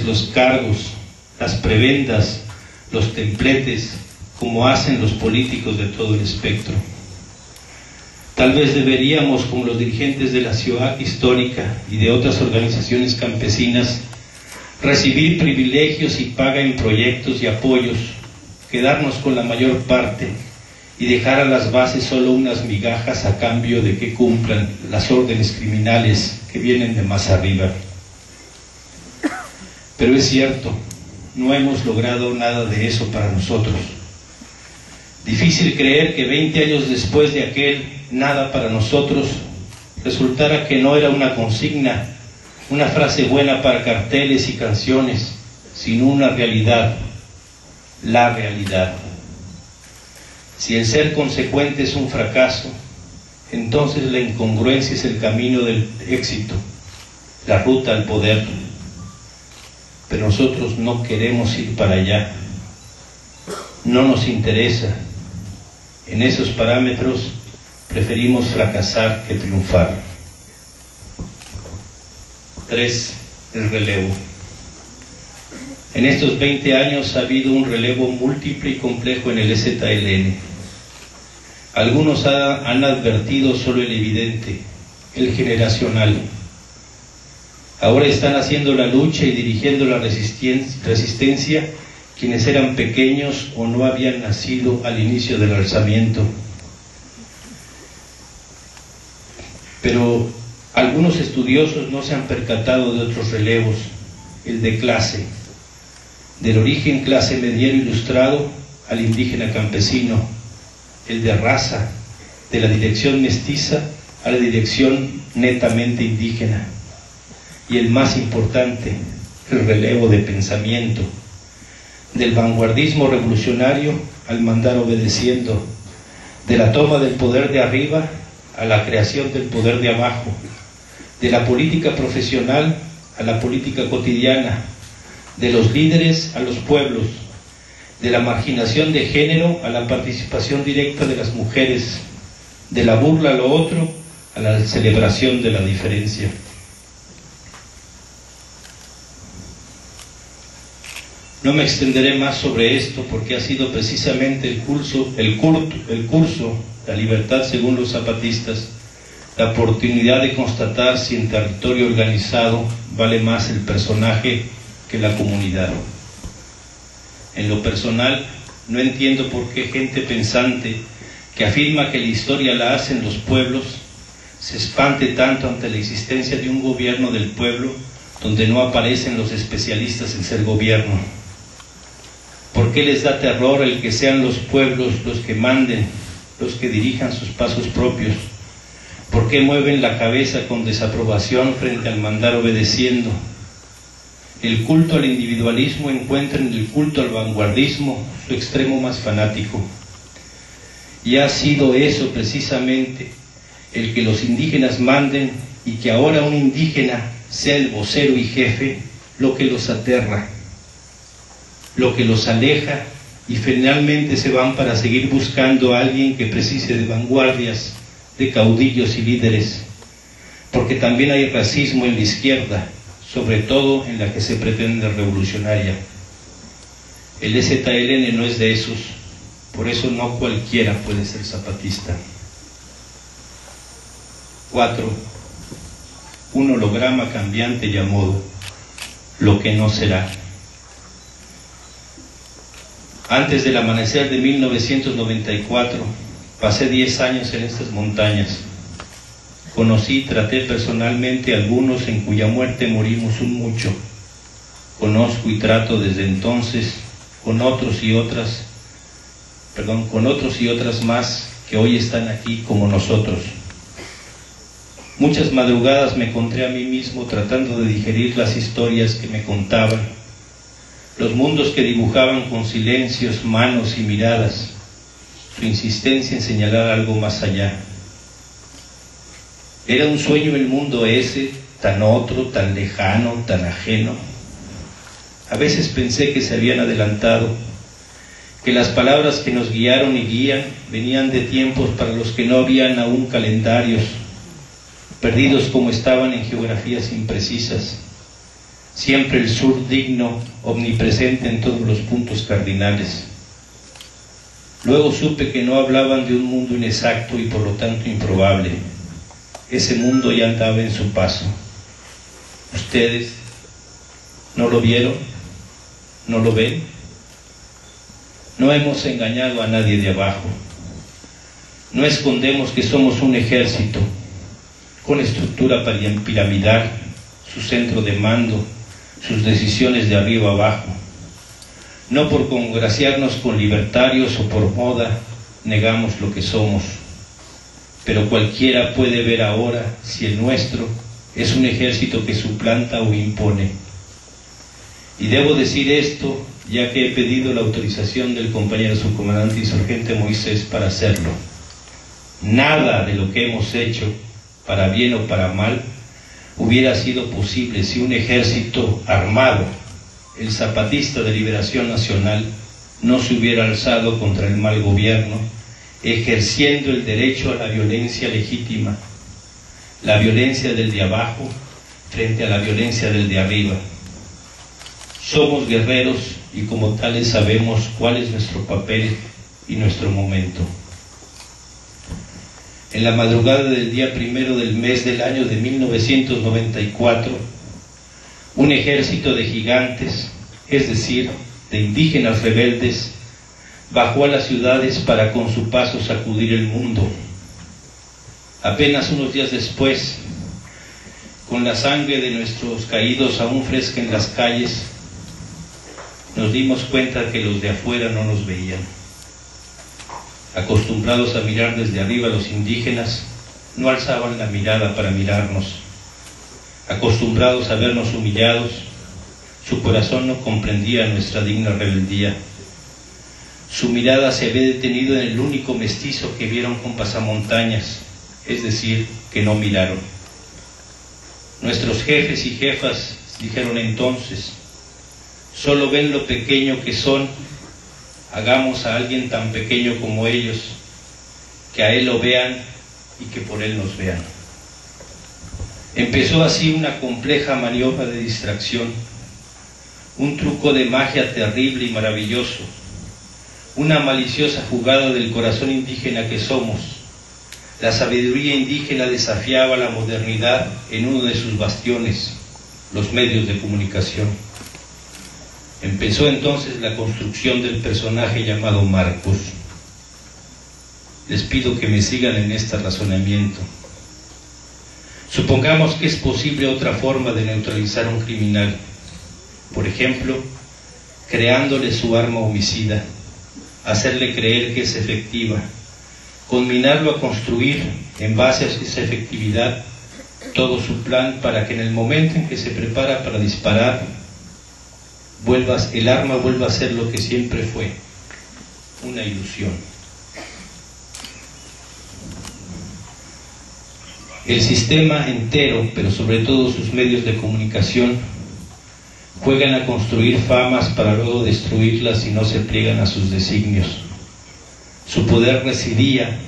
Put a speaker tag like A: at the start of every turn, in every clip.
A: honores, los cargos, las prebendas, los templetes, como hacen los políticos de todo el espectro. Tal vez deberíamos, como los dirigentes de la ciudad histórica y de otras organizaciones campesinas, recibir privilegios y paga en proyectos y apoyos, quedarnos con la mayor parte y dejar a las bases solo unas migajas a cambio de que cumplan las órdenes criminales que vienen de más arriba. Pero es cierto, no hemos logrado nada de eso para nosotros. Difícil creer que 20 años después de aquel nada para nosotros resultara que no era una consigna, una frase buena para carteles y canciones, sino una realidad, la realidad. Si el ser consecuente es un fracaso, entonces la incongruencia es el camino del éxito, la ruta al poder. Pero nosotros no queremos ir para allá, no nos interesa. En esos parámetros preferimos fracasar que triunfar. 3. El relevo. En estos 20 años ha habido un relevo múltiple y complejo en el EZLN. Algunos han advertido solo el evidente, el generacional. Ahora están haciendo la lucha y dirigiendo la resistencia quienes eran pequeños o no habían nacido al inicio del alzamiento. Pero algunos estudiosos no se han percatado de otros relevos, el de clase, del origen clase mediero ilustrado al indígena campesino, el de raza, de la dirección mestiza a la dirección netamente indígena, y el más importante, el relevo de pensamiento, del vanguardismo revolucionario al mandar obedeciendo, de la toma del poder de arriba a la creación del poder de abajo, de la política profesional a la política cotidiana, de los líderes a los pueblos, de la marginación de género a la participación directa de las mujeres, de la burla a lo otro a la celebración de la diferencia. No me extenderé más sobre esto porque ha sido precisamente el curso La libertad según los zapatistas, la oportunidad de constatar si en territorio organizado vale más el personaje que la comunidad. En lo personal, no entiendo por qué gente pensante que afirma que la historia la hacen los pueblos se espante tanto ante la existencia de un gobierno del pueblo donde no aparecen los especialistas en ser gobierno. ¿Por qué les da terror el que sean los pueblos los que manden, los que dirijan sus pasos propios? ¿Por qué mueven la cabeza con desaprobación frente al mandar obedeciendo? El culto al individualismo encuentra en el culto al vanguardismo su extremo más fanático. Y ha sido eso precisamente, el que los indígenas manden y que ahora un indígena sea el vocero y jefe, lo que los aterra, lo que los aleja, y finalmente se van para seguir buscando a alguien que precise de vanguardias, de caudillos y líderes, porque también hay racismo en la izquierda, sobre todo en la que se pretende revolucionaria. El EZLN no es de esos, por eso no cualquiera puede ser zapatista. 4. Un holograma cambiante y a modo, lo que no será. Antes del amanecer de 1994, pasé 10 años en estas montañas. Conocí y traté personalmente a algunos en cuya muerte morimos un mucho. Conozco y trato desde entonces con otros y otras más que hoy están aquí como nosotros. Muchas madrugadas me encontré a mí mismo tratando de digerir las historias que me contaban, los mundos que dibujaban con silencios, manos y miradas, su insistencia en señalar algo más allá. Era un sueño el mundo ese, tan otro, tan lejano, tan ajeno. A veces pensé que se habían adelantado, que las palabras que nos guiaron y guían venían de tiempos para los que no habían aún calendarios, perdidos como estaban en geografías imprecisas. siempre el sur digno, omnipresente en todos los puntos cardinales. Luego supe que no hablaban de un mundo inexacto y por lo tanto improbable. Ese mundo ya andaba en su paso. ¿Ustedes no lo vieron? ¿No lo ven? No hemos engañado a nadie de abajo. No escondemos que somos un ejército con estructura piramidal, su centro de mando, sus decisiones de arriba abajo. No por congraciarnos con libertarios o por moda negamos lo que somos, pero cualquiera puede ver ahora si el nuestro es un ejército que suplanta o impone. Y debo decir esto ya que he pedido la autorización del compañero subcomandante insurgente Moisés para hacerlo. Nada de lo que hemos hecho, para bien o para mal, hubiera sido posible si un ejército armado, el Zapatista de Liberación Nacional, no se hubiera alzado contra el mal gobierno, ejerciendo el derecho a la violencia legítima, la violencia del de abajo frente a la violencia del de arriba. Somos guerreros y como tales sabemos cuál es nuestro papel y nuestro momento. En la madrugada del día 1 del mes del año de 1994, un ejército de gigantes, es decir, de indígenas rebeldes, bajó a las ciudades para con su paso sacudir el mundo. Apenas unos días después, con la sangre de nuestros caídos aún fresca en las calles, nos dimos cuenta que los de afuera no nos veían. Acostumbrados a mirar desde arriba, los indígenas no alzaban la mirada para mirarnos. Acostumbrados a vernos humillados, su corazón no comprendía nuestra digna rebeldía. Su mirada se había detenido en el único mestizo que vieron con pasamontañas, es decir, que no miraron. Nuestros jefes y jefas dijeron entonces: solo ven lo pequeño que son, hagamos a alguien tan pequeño como ellos, que a él lo vean y que por él nos vean. Empezó así una compleja maniobra de distracción, un truco de magia terrible y maravilloso, una maliciosa jugada del corazón indígena que somos. La sabiduría indígena desafiaba la modernidad en uno de sus bastiones, los medios de comunicación. Empezó entonces la construcción del personaje llamado Marcos. Les pido que me sigan en este razonamiento. Supongamos que es posible otra forma de neutralizar a un criminal, por ejemplo, creándole su arma homicida, hacerle creer que es efectiva, conminarlo a construir, en base a esa efectividad, todo su plan para que en el momento en que se prepara para disparar, el arma vuelva a ser lo que siempre fue, una ilusión. El sistema entero, pero sobre todo sus medios de comunicación, juegan a construir famas para luego destruirlas si no se pliegan a sus designios. Su poder residía,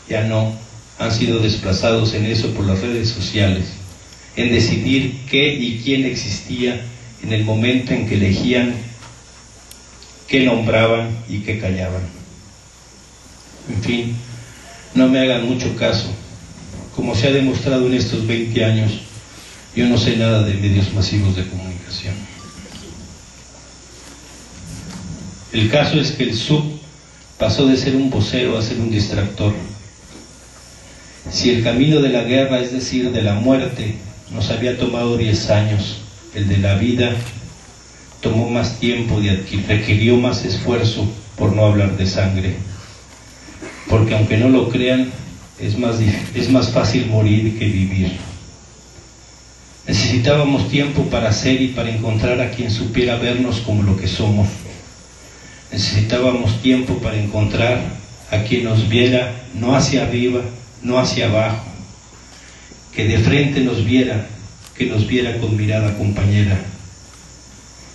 A: ya no, han sido desplazados en eso por las redes sociales, en decidir qué y quién existía en el momento en que elegían, qué nombraban y qué callaban. En fin, no me hagan mucho caso. Como se ha demostrado en estos 20 años, yo no sé nada de medios masivos de comunicación. El caso es que el sub pasó de ser un vocero a ser un distractor. Si el camino de la guerra, es decir, de la muerte, nos había tomado 10 años, el de la vida tomó más tiempo y requirió más esfuerzo, por no hablar de sangre. Porque aunque no lo crean, es más fácil morir que vivir. Necesitábamos tiempo para ser y para encontrar a quien supiera vernos como lo que somos. Necesitábamos tiempo para encontrar a quien nos viera no hacia arriba, no hacia abajo, que de frente nos viera, que nos viera con mirada compañera.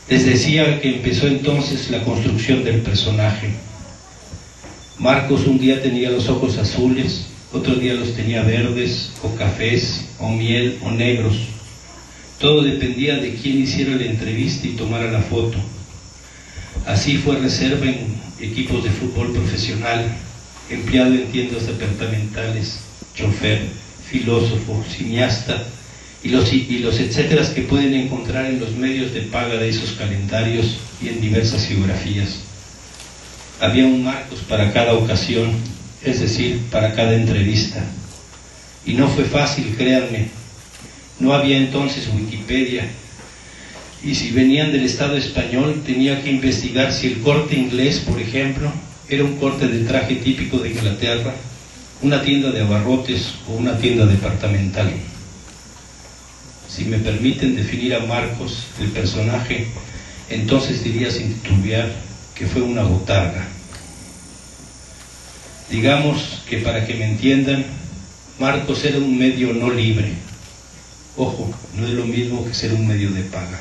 A: Les decía que empezó entonces la construcción del personaje. Marcos un día tenía los ojos azules, otro día los tenía verdes, o cafés, o miel, o negros. Todo dependía de quién hiciera la entrevista y tomara la foto. Así fue reserva en equipos de fútbol profesional, empleado en tiendas departamentales, chofer, filósofo, cineasta y los etcéteras que pueden encontrar en los medios de paga de esos calendarios y en diversas geografías. Había un Marcos para cada ocasión, es decir, para cada entrevista. Y no fue fácil, créanme. No había entonces Wikipedia, y si venían del Estado español tenía que investigar si el corte inglés, por ejemplo, era un corte de traje típico de Inglaterra, una tienda de abarrotes o una tienda departamental. Si me permiten definir a Marcos, el personaje, entonces diría sin titubear que fue una botarga. Digamos que, para que me entiendan, Marcos era un medio no libre. Ojo, no es lo mismo que ser un medio de paga.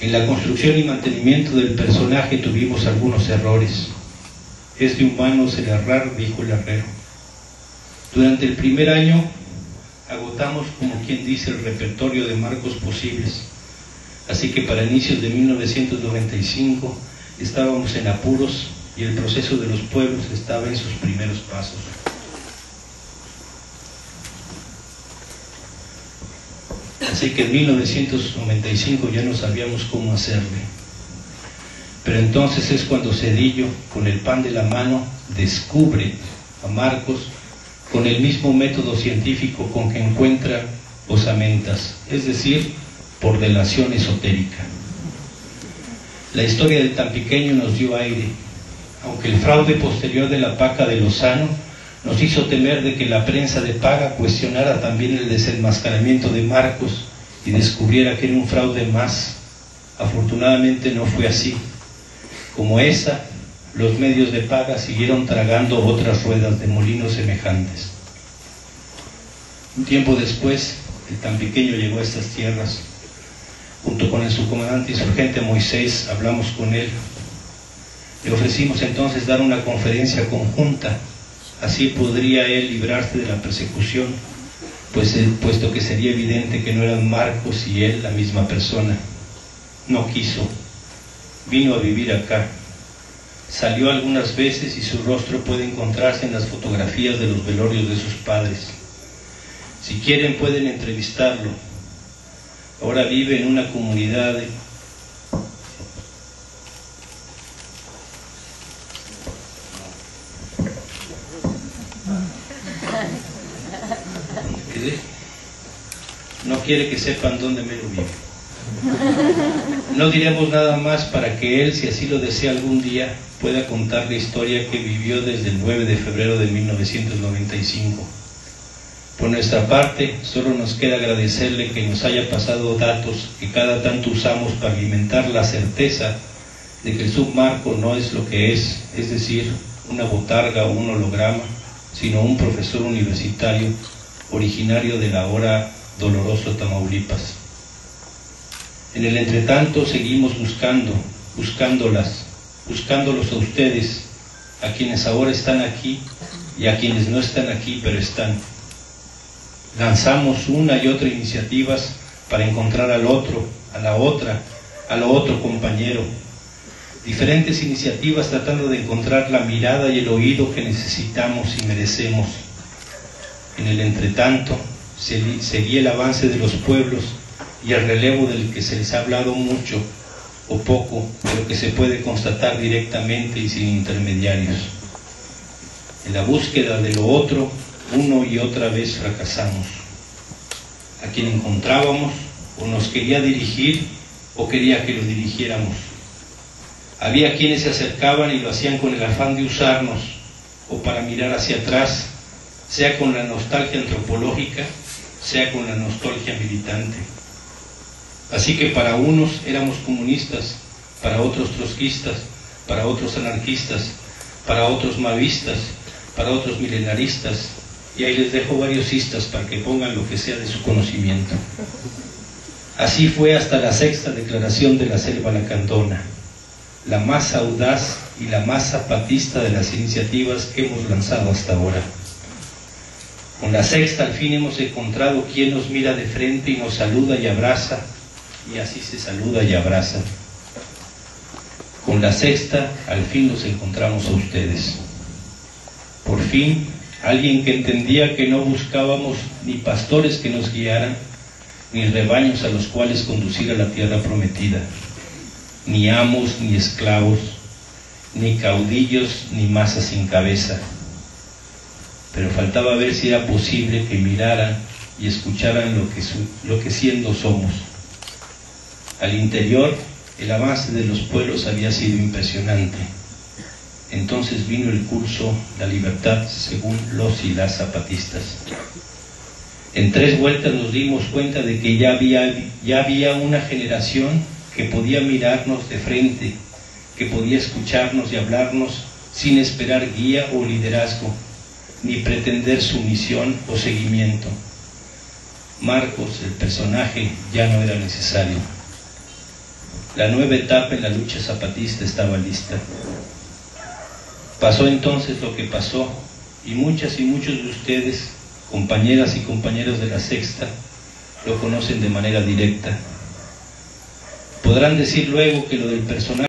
A: En la construcción y mantenimiento del personaje tuvimos algunos errores. Es de humanos el errar, dijo el herrero. Durante el primer año agotamos, como quien dice, el repertorio de Marcos posibles. Así que para inicios de 1995 estábamos en apuros y el proceso de los pueblos estaba en sus primeros pasos. Así que en 1995 ya no sabíamos cómo hacerle. Pero entonces es cuando Zedillo, con el pan de la mano, descubre a Marcos con el mismo método científico con que encuentra osamentas, es decir, por delación esotérica. La historia del Tampiqueño nos dio aire, aunque el fraude posterior de la Paca de Lozano nos hizo temer de que la prensa de paga cuestionara también el desenmascaramiento de Marcos y descubriera que era un fraude más. Afortunadamente no fue así. Como esa, los medios de paga siguieron tragando otras ruedas de molino semejantes. Un tiempo después, el Tampiqueño llegó a estas tierras. Junto con el subcomandante insurgente Moisés, hablamos con él. Le ofrecimos entonces dar una conferencia conjunta. Así podría él librarse de la persecución, puesto que sería evidente que no eran Marcos y él la misma persona. No quiso. Vino a vivir acá. Salió algunas veces y su rostro puede encontrarse en las fotografías de los velorios de sus padres. Si quieren pueden entrevistarlo. Ahora vive en una comunidad no quiere que sepan dónde me lo vive. No diremos nada más para que él, si así lo desea algún día, pueda contar la historia que vivió desde el 9 de febrero de 1995. Por nuestra parte, solo nos queda agradecerle que nos haya pasado datos que cada tanto usamos para alimentar la certeza de que el submarco no es lo que es decir, una botarga o un holograma, sino un profesor universitario originario del ahora doloroso Tamaulipas. En el entretanto seguimos buscándolos a ustedes, a quienes ahora están aquí y a quienes no están aquí pero están. Lanzamos una y otra iniciativas para encontrar al otro, a la otra, al otro compañero. Diferentes iniciativas tratando de encontrar la mirada y el oído que necesitamos y merecemos. En el entretanto, seguí el avance de los pueblos y el relevo del que se les ha hablado mucho o poco, pero que se puede constatar directamente y sin intermediarios. En la búsqueda de lo otro, uno y otra vez fracasamos. A quien encontrábamos, o nos quería dirigir, o quería que lo dirigiéramos. Había quienes se acercaban y lo hacían con el afán de usarnos, o para mirar hacia atrás, sea con la nostalgia antropológica, sea con la nostalgia militante. Así que para unos éramos comunistas, para otros trotskistas, para otros anarquistas, para otros maoístas, para otros milenaristas, y ahí les dejo varios cistas para que pongan lo que sea de su conocimiento. Así fue hasta la sexta declaración de la Selva Lacandona, la más audaz y la más zapatista de las iniciativas que hemos lanzado hasta ahora. Con la sexta al fin hemos encontrado quien nos mira de frente y nos saluda y abraza, y así se saluda y abraza. Con la sexta al fin nos encontramos a ustedes. Por fin, alguien que entendía que no buscábamos ni pastores que nos guiaran, ni rebaños a los cuales conducir a la tierra prometida, ni amos ni esclavos, ni caudillos ni masas sin cabeza. Pero faltaba ver si era posible que miraran y escucharan lo que siendo somos. Al interior, el avance de los pueblos había sido impresionante. Entonces vino el curso La Libertad según los y las zapatistas. En 3 vueltas nos dimos cuenta de que ya había una generación que podía mirarnos de frente, que podía escucharnos y hablarnos sin esperar guía o liderazgo, ni pretender sumisión o seguimiento. Marcos, el personaje, ya no era necesario. La nueva etapa en la lucha zapatista estaba lista. Pasó entonces lo que pasó, y muchas y muchos de ustedes, compañeras y compañeros de la sexta, lo conocen de manera directa. Podrán decir luego que lo del personaje